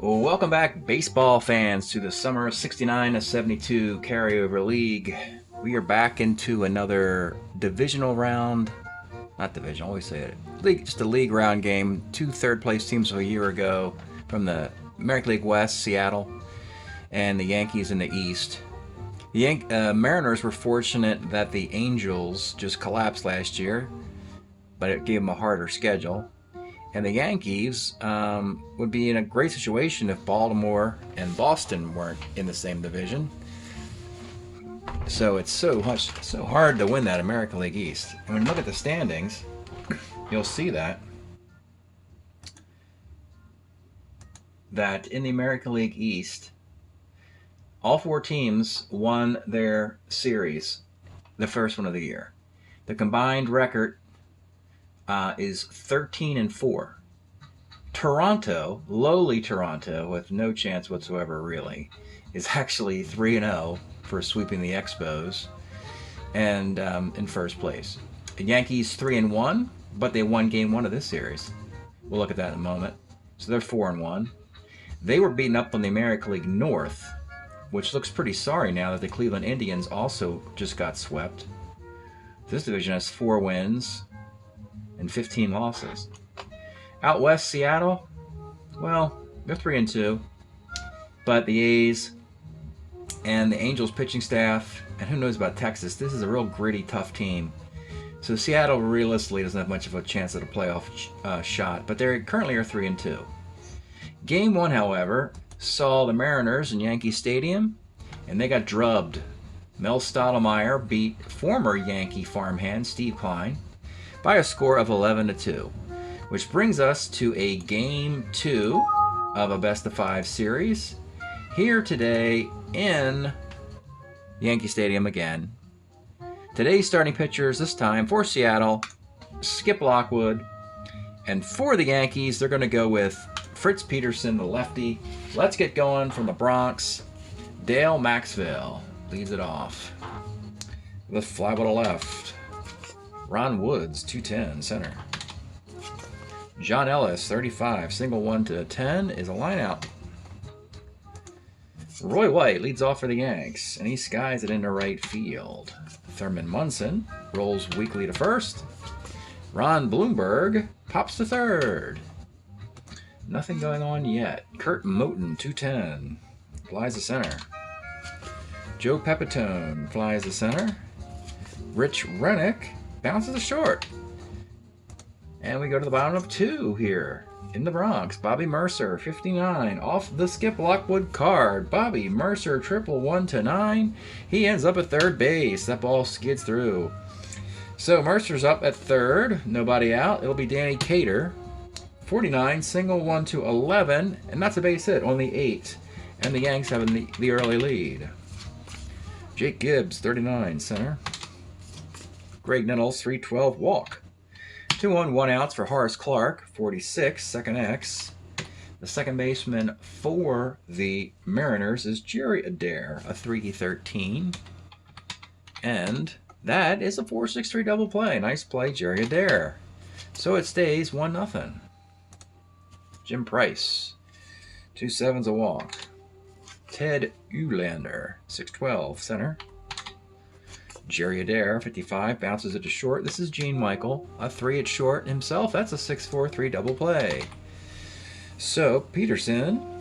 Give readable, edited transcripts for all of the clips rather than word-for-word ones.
Welcome back, baseball fans, to the summer 69 to 72 Carryover League. We are back into another divisional round. Not division, I always say it. League, just a league round game. Two third-place teams of a year ago from the American League West, Seattle, and the Yankees in the East. The Mariners were fortunate that the Angels just collapsed last year, but it gave them a harder schedule. And the Yankees would be in a great situation if Baltimore and Boston weren't in the same division. So it's so hard to win that American League East. And when you look at the standings, you'll see that in the American League East, all four teams won their series, the first one of the year. The combined record is 13-4. Toronto, lowly Toronto, with no chance whatsoever really, is actually 3-0 for sweeping the Expos and in first place. The Yankees 3-1, but they won game one of this series. We'll look at that in a moment. So they're 4-1. They were beaten up on the American League North, which looks pretty sorry now that the Cleveland Indians also just got swept. This division has 4 wins and 15 losses. Out west, Seattle, well, they're 3-2, but the A's and the Angels pitching staff, and who knows about Texas, this is a real gritty, tough team. So Seattle realistically doesn't have much of a chance at a playoff shot, but they currently are 3-2. Game one, however, saw the Mariners in Yankee Stadium, and they got drubbed. Mel Stottlemyre beat former Yankee farmhand Steve Klein by a score of 11-2, which brings us to a Game 2 of a best-of-5 series here today in Yankee Stadium again. Today's starting pitchers this time for Seattle, Skip Lockwood, and for the Yankees, they're going to go with Fritz Peterson, the lefty. Let's get going from the Bronx. Dale Maxville leads it off with a fly ball to left. Ron Woods, 210, center. John Ellis, 35, single 1-10 is a line out. Roy White leads off for the Yanks, and he skies it into right field. Thurman Munson rolls weakly to first. Ron Bloomberg pops to third. Nothing going on yet. Kurt Moton, 210, flies to center. Joe Pepitone flies to center. Rich Rennick bounces to short. And we go to the bottom of 2 here in the Bronx. Bobby Mercer, 59, off the Skip Lockwood card. Bobby Mercer, triple 1-9. He ends up at third base. That ball skids through. So Mercer's up at third. Nobody out. It'll be Danny Cater, 49, single 1-11. And that's a base hit on the 8. And the Yanks have the early lead. Jake Gibbs, 39, center. Greg Nettles, 312, walk. 2-1 outs for Horace Clark, 46, second X. The second baseman for the Mariners is Jerry Adair, a 313. And that is a 4-6-3 double play. Nice play, Jerry Adair. So it stays 1-0. Jim Price, 2-7's a walk. Ted Ulander, 612, center. Jerry Adair, 55, bounces it to short. This is Gene Michael, a 3 at short himself. That's a 6-4-3 double play. So Peterson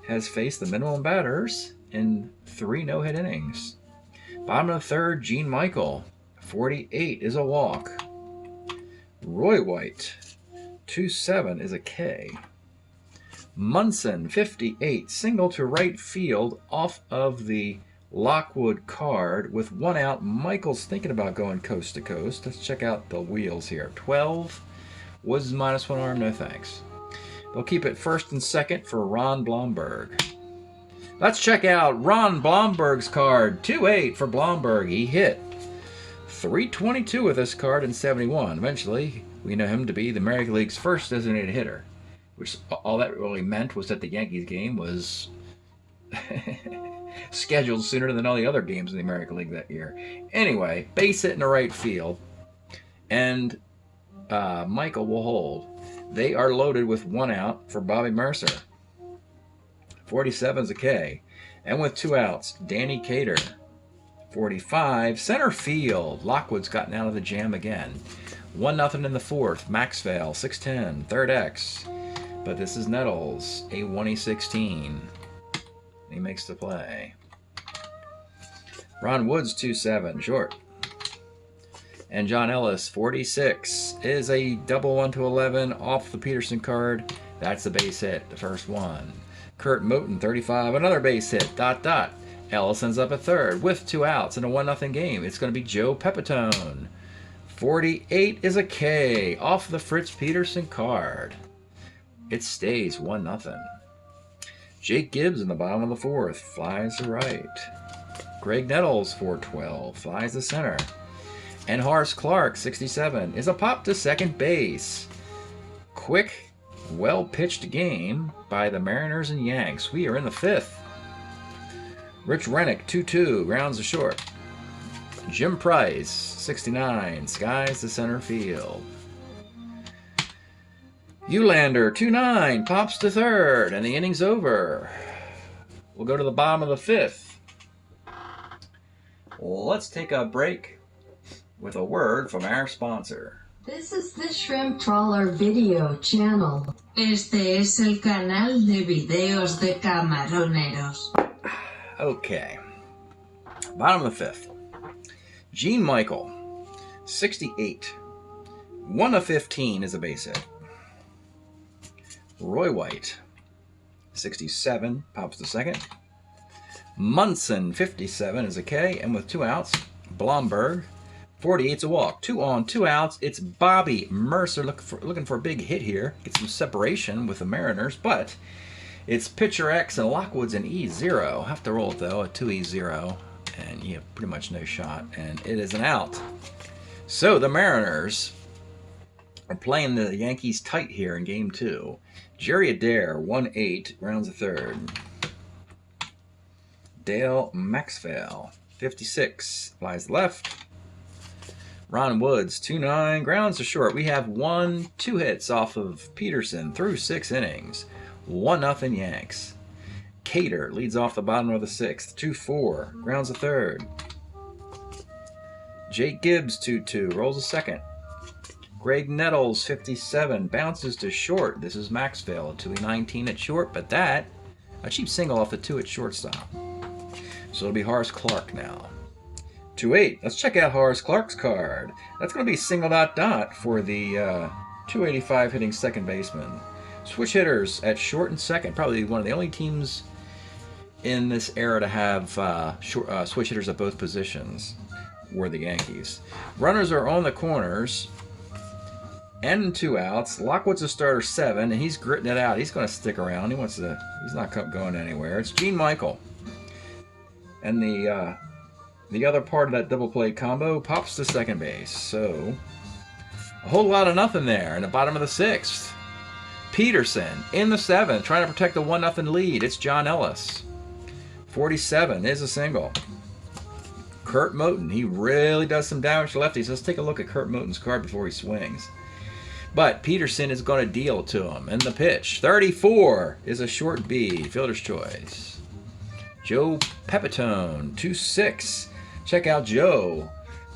has faced the minimum batters in 3 no-hit innings. Bottom of the third, Gene Michael, 48 is a walk. Roy White, 2-7 is a K. Munson, 58, single to right field off of the Lockwood card with 1 out. Michael's thinking about going coast to coast. Let's check out the wheels here. 12 was -1 arm, no thanks. They'll keep it first and second for Ron Blomberg. Let's check out Ron Blomberg's card. 2-8 for Blomberg. He hit 322 with this card in 71. Eventually, we know him to be the American League's first designated hitter, which all that really meant was that the Yankees game was scheduled sooner than all the other games in the American League that year. Anyway, base hit in the right field, and Michael will hold. They are loaded with 1 out for Bobby Mercer. 47 is a K. And with 2 outs, Danny Cater. 45, center field. Lockwood's gotten out of the jam again. 1-0 in the fourth. Maxwell, 6'10", third X. But this is Nettles, a 1/16. He makes the play. Ron Woods, 2-7, short. And John Ellis, 46, is a double 1/11 off the Peterson card. That's the base hit, the first one. Kurt Moten, 35, another base hit, ... Ellis ends up at third with 2 outs in a 1-0 game. It's going to be Joe Pepitone. 48 is a K off the Fritz Peterson card. It stays 1-0. Jake Gibbs in the bottom of the fourth flies to right. Greg Nettles, 412, flies to center. And Horace Clark, 67, is a pop to second base. Quick, well-pitched game by the Mariners and Yanks. We are in the fifth. Rich Rennick, 2-2, grounds to short. Jim Price, 69, skies to center field. Eulander, 2-9, pops to third, and the inning's over. We'll go to the bottom of the fifth. Let's take a break with a word from our sponsor. This is the Shrimp Trawler video channel. Este es el canal de videos de camaroneros. Okay. Bottom of the fifth. Gene Michael, 68. 1/15 is a base hit. Roy White, 67, pops to second. Munson, 57 is a K, and with 2 outs, Blomberg, 48's a walk. 2 on, 2 outs. It's Bobby Mercer looking for a big hit here. Get some separation with the Mariners, but it's pitcher X and Lockwood's an E0. Have to roll it though, a 2E0, and you have pretty much no shot, and it is an out. So the Mariners are playing the Yankees tight here in Game 2. Jerry Adair, 1-8, grounds to third. Dale Maxwell, 56, flies left. Ron Woods, 2-9, grounds to short. We have 2 hits off of Peterson through 6 innings. 1-0 Yanks. Cater leads off the bottom of the 6th. 2-4, grounds to third. Jake Gibbs, 2-2, rolls a second. Greg Nettles, 57, bounces to short. This is Maxwell, a 2E19 at short, but that, a cheap single off the 2 at shortstop. So it'll be Horace Clark now. 2-8. Let's check out Horace Clark's card. That's going to be ... for the 285 hitting second baseman. Switch hitters at short and second. Probably one of the only teams in this era to have switch hitters at both positions were the Yankees. Runners are on the corners. And 2 outs. Lockwood's a starter 7, and he's gritting it out. He's going to stick around. He's not going anywhere. It's Gene Michael. And the other part of that double play combo pops to second base. So a whole lot of nothing there in the bottom of the 6th. Peterson in the 7th, trying to protect the 1-0 lead. It's John Ellis. 47 is a single. Kurt Moten, he really does some damage to lefties. Let's take a look at Kurt Moten's card before he swings. But Peterson is going to deal to him. And the pitch, 34, is a short B, fielder's choice. Joe Pepitone, 2-6. Check out Joe,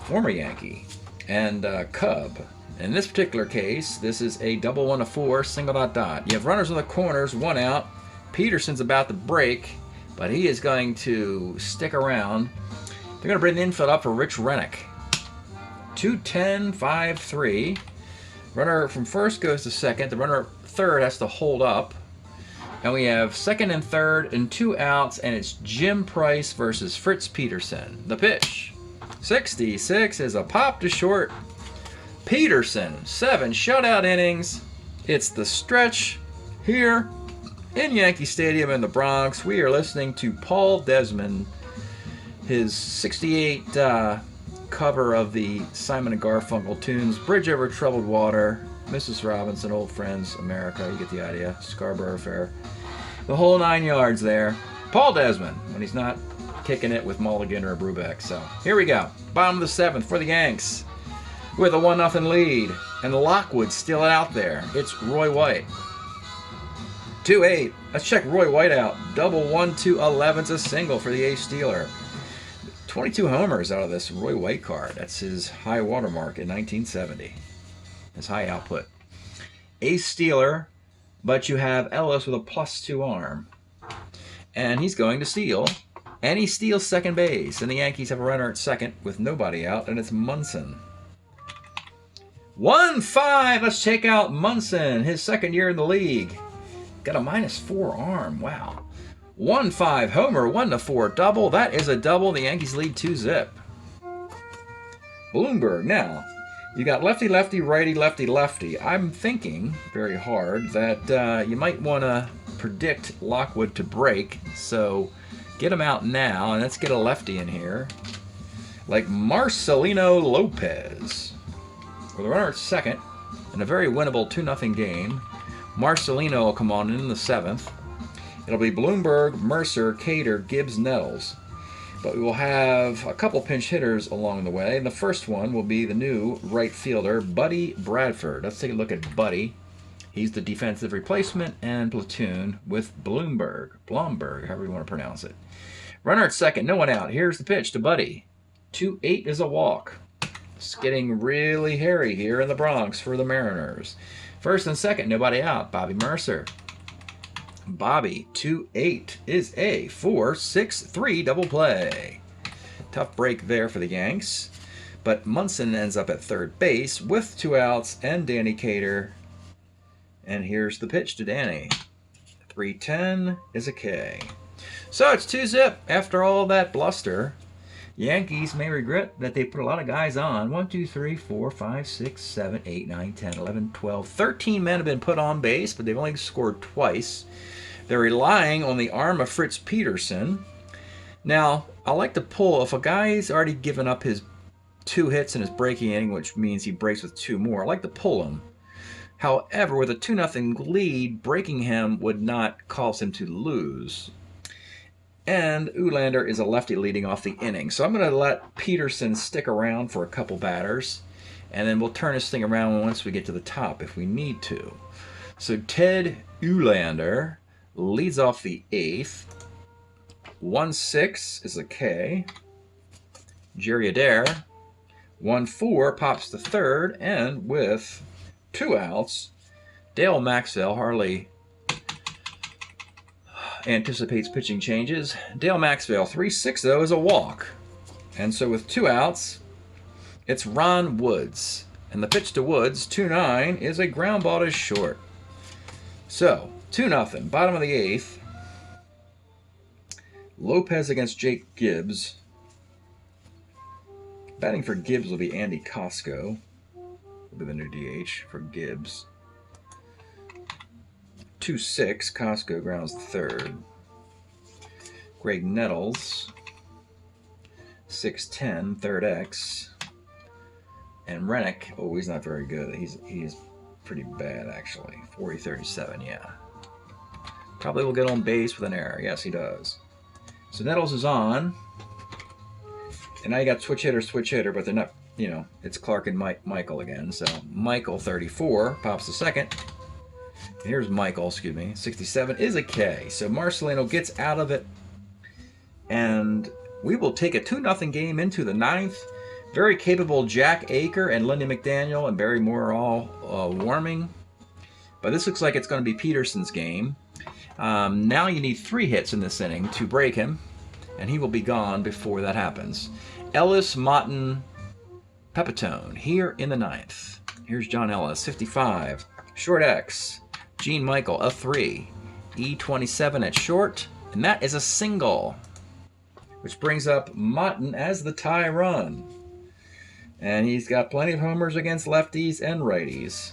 former Yankee, and Cub. In this particular case, this is a double 1-4, single ... You have runners on the corners, 1 out. Peterson's about to break, but he is going to stick around. They're going to bring the infield up for Rich Rennick. 2-10, 5-3. Runner from first goes to second. The runner third has to hold up. And we have second and third and 2 outs, and it's Jim Price versus Fritz Peterson. The pitch, 66, is a pop to short. Peterson, 7 shutout innings. It's the stretch here in Yankee Stadium in the Bronx. We are listening to Paul Desmond, his 68 cover of the Simon & Garfunkel tunes, Bridge Over Troubled Water, Mrs. Robinson, Old Friends, America, you get the idea, Scarborough Fair, the whole 9 yards there. Paul Desmond, when he's not kicking it with Mulligan or Brubeck. So here we go. Bottom of the 7th for the Yanks with a 1-0 lead, and Lockwood's still out there. It's Roy White. 2-8. Let's check Roy White out. Double 1-2-11's a single for the ace stealer. 22 homers out of this Roy White card. That's his high watermark in 1970. His high output. Ace stealer, but you have Ellis with a +2 arm. And he's going to steal. And he steals second base. And the Yankees have a runner at second with nobody out, and it's Munson. 1-5. Let's check out Munson. His second year in the league. Got a -4 arm. Wow. 1-5 homer, 1-4 double. That is a double. The Yankees lead 2-0. Bloomberg. Now, you got lefty, lefty, righty, lefty, lefty. I'm thinking very hard that you might want to predict Lockwood to break. So get him out now, and let's get a lefty in here. Like Marcelino Lopez. With a runner at second, in a very winnable 2-0 game. Marcelino will come on in the 7th. It'll be Bloomberg, Mercer, Cater, Gibbs, Nettles. But we will have a couple pinch hitters along the way. And the first one will be the new right fielder, Buddy Bradford. Let's take a look at Buddy. He's the defensive replacement and platoon with Blomberg, however you want to pronounce it. Runner at second, no one out. Here's the pitch to Buddy. 2-8 is a walk. It's getting really hairy here in the Bronx for the Mariners. First and second, nobody out. Bobby Mercer. Bobby, 2-8 is a 4-6-3 double play. Tough break there for the Yanks. But Munson ends up at third base with 2 outs and Danny Cater. And here's the pitch to Danny. 3-10 is a K. So it's 2-0 after all that bluster. Yankees may regret that they put a lot of guys on. 1, 2, 3, 4, 5, 6, 7, 8, 9, 10, 11, 12. 13 men have been put on base, but they've only scored twice. They're relying on the arm of Fritz Peterson. Now, I like to pull, if a guy's already given up his 2 hits in his breaking inning, which means he breaks with 2 more, I like to pull him. However, with a 2-0 lead, breaking him would not cause him to lose. And Ulander is a lefty leading off the inning. So I'm going to let Peterson stick around for a couple batters. And then we'll turn this thing around once we get to the top if we need to. So Ted Ulander leads off the 8th. 1-6 is a K. Jerry Adair. 1-4 pops the 3rd. And with 2 outs, Dale Maxwell hardly anticipates pitching changes. Dale Maxwell, 3-6 though is a walk. And so with 2 outs, it's Ron Woods. And the pitch to Woods, 2-9, is a ground ball to short. So, 2-0, bottom of the 8th. Lopez against Jake Gibbs. Batting for Gibbs will be Andy Costco. Will be the new DH for Gibbs. 2-6, Costco grounds the 3rd. Greg Nettles, 6-10, 3rd X. And Rennick, oh, he's not very good. He's pretty bad, actually. 40-37, yeah. Probably will get on base with an error. Yes, he does. So Nettles is on. And now you got switch hitter, but they're not, you know, it's Clark and Michael again. So Michael, 34, pops the 2nd. Here's Michael, 67 is a K. So Marcelino gets out of it. And we will take a 2-0 game into the 9th. Very capable Jack Aker and Lindy McDaniel and Barry Moore are all warming. But this looks like it's going to be Peterson's game. Now you need 3 hits in this inning to break him. And he will be gone before that happens. Ellis, Motton, Pepitone here in the 9th. Here's John Ellis, 55. Short X. Gene Michael, a 3. E27 at short. And that is a single. Which brings up Motton as the tie run. And he's got plenty of homers against lefties and righties.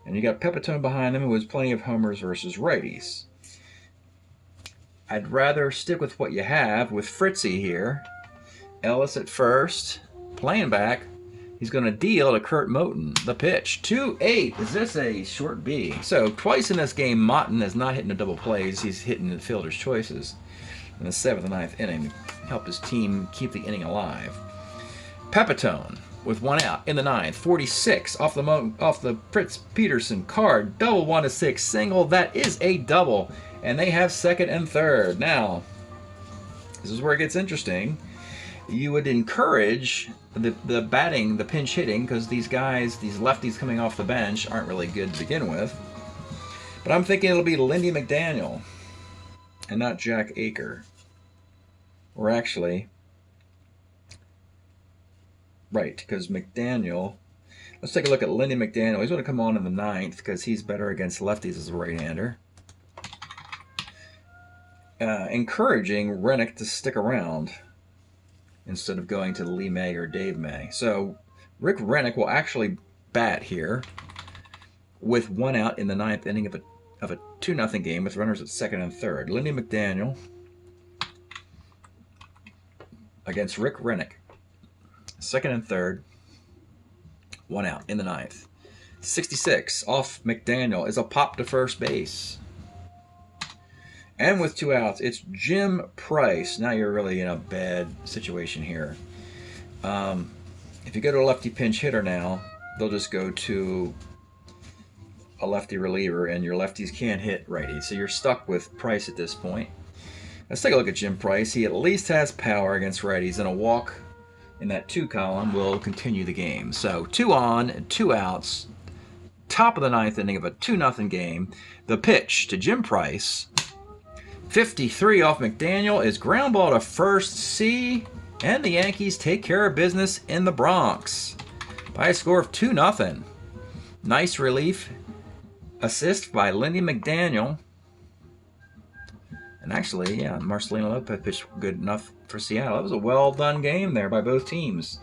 And you got Pepitone behind him who has plenty of homers versus righties. I'd rather stick with what you have with Fritzy here. Ellis at first. Playing back. He's going to deal to Kurt Moten. The pitch. 2-8. Is this a short B? So twice in this game, Motton is not hitting the double plays. He's hitting the fielder's choices in the 7th and 9th inning to help his team keep the inning alive. Pepitone with 1 out in the 9th. 46 off the Fritz Peterson card. Double 1 to 6 single. That is a double. And they have 2nd and 3rd. Now, this is where it gets interesting. You would encourage the batting, the pinch hitting, because these guys, these lefties coming off the bench, aren't really good to begin with. But I'm thinking it'll be Lindy McDaniel and not Jack Aker. Or actually, right, because McDaniel, let's take a look at Lindy McDaniel. He's going to come on in the 9th because he's better against lefties as a right-hander. Encouraging Rennick to stick around instead of going to Lee May or Dave May. So Rick Rennick will actually bat here with 1 out in the 9th inning of a 2-0 game with runners at 2nd and 3rd. Lindy McDaniel against Rick Rennick. 2nd and 3rd. 1 out in the 9th. 66 off McDaniel is a pop to first base. And with 2 outs, it's Jim Price. Now you're really in a bad situation here. If you go to a lefty pinch hitter now, they'll just go to a lefty reliever, and your lefties can't hit righties. So you're stuck with Price at this point. Let's take a look at Jim Price. He at least has power against righties, and a walk in that 2 column will continue the game. So 2 on and 2 outs. Top of the 9th inning of a 2-0 game. The pitch to Jim Price. 53 off McDaniel is ground ball to first C, and the Yankees take care of business in the Bronx by a score of 2-0. Nice relief assist by Lindy McDaniel. And actually, yeah, Marcelino Lopez pitched good enough for Seattle. It was a well-done game there by both teams.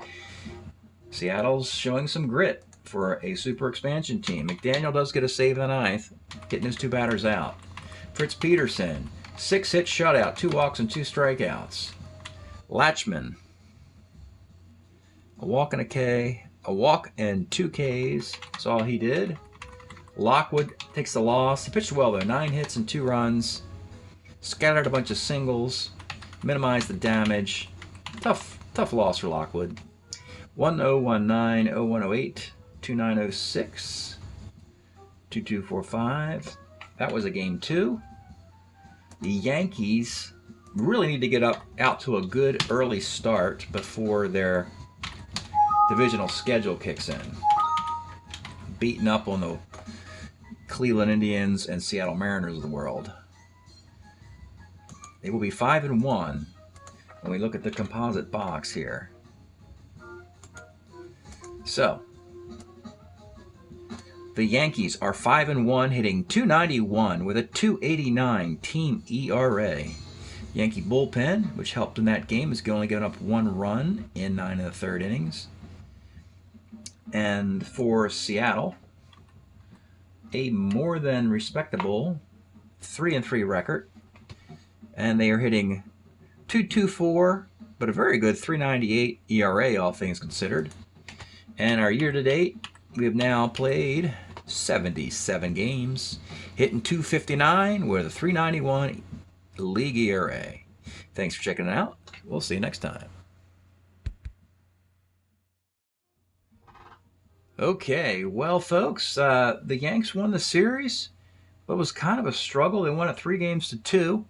Seattle's showing some grit for a super expansion team. McDaniel does get a save in the 9th, getting his 2 batters out. Fritz Peterson, 6-hit shutout, 2 walks and 2 strikeouts. Latchman, a walk and a K, a walk and 2 Ks. That's all he did. Lockwood takes the loss. He pitched well though, 9 hits and 2 runs. Scattered a bunch of singles, minimized the damage. Tough loss for Lockwood. 1019, 0108, 2906, 2245. That was a game 2. The Yankees really need to get out to a good early start before their divisional schedule kicks in. Beating up on the Cleveland Indians and Seattle Mariners of the world. They will be 5-1 when we look at the composite box here. So, the Yankees are 5-1, hitting .291 with a .289 team ERA. Yankee bullpen, which helped in that game, is only giving up 1 run in 9 1/3 innings. And for Seattle, a more than respectable 3-3 record. And they are hitting .224, but a very good .398 ERA, all things considered. And our year-to-date, we have now played 77 games, hitting .259 with a .391 league ERA. Thanks for checking it out. We'll see you next time. Okay, well, folks, the Yanks won the series, but it was kind of a struggle. They won it 3-2.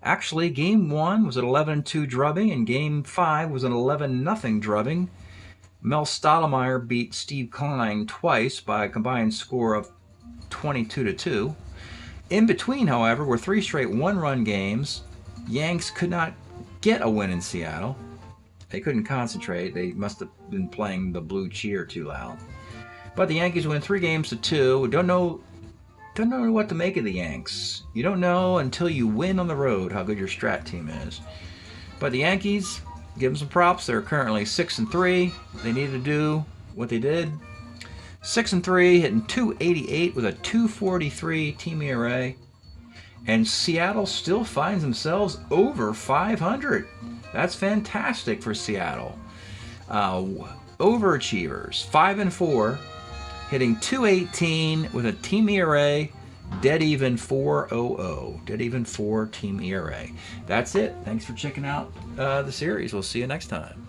Actually, Game 1 was an 11-2 drubbing, and Game 5 was an 11-0 drubbing. Mel Stottlemyre beat Steve Klein twice by a combined score of 22-2. In between, however, were 3 straight 1-run games. Yanks could not get a win in Seattle. They couldn't concentrate. They must have been playing the blue cheer too loud. But the Yankees win 3-2. Don't know what to make of the Yanks. You don't know until you win on the road how good your strat team is. But the Yankees, give them some props. They're currently 6-3. They needed to do what they did. 6-3, hitting .288 with a .243 team ERA. And Seattle still finds themselves over 500. That's fantastic for Seattle. Overachievers, 5-4, hitting .218 with a team ERA, dead even 4.00. Dead even 4 team ERA. That's it. Thanks for checking out the series. We'll see you next time.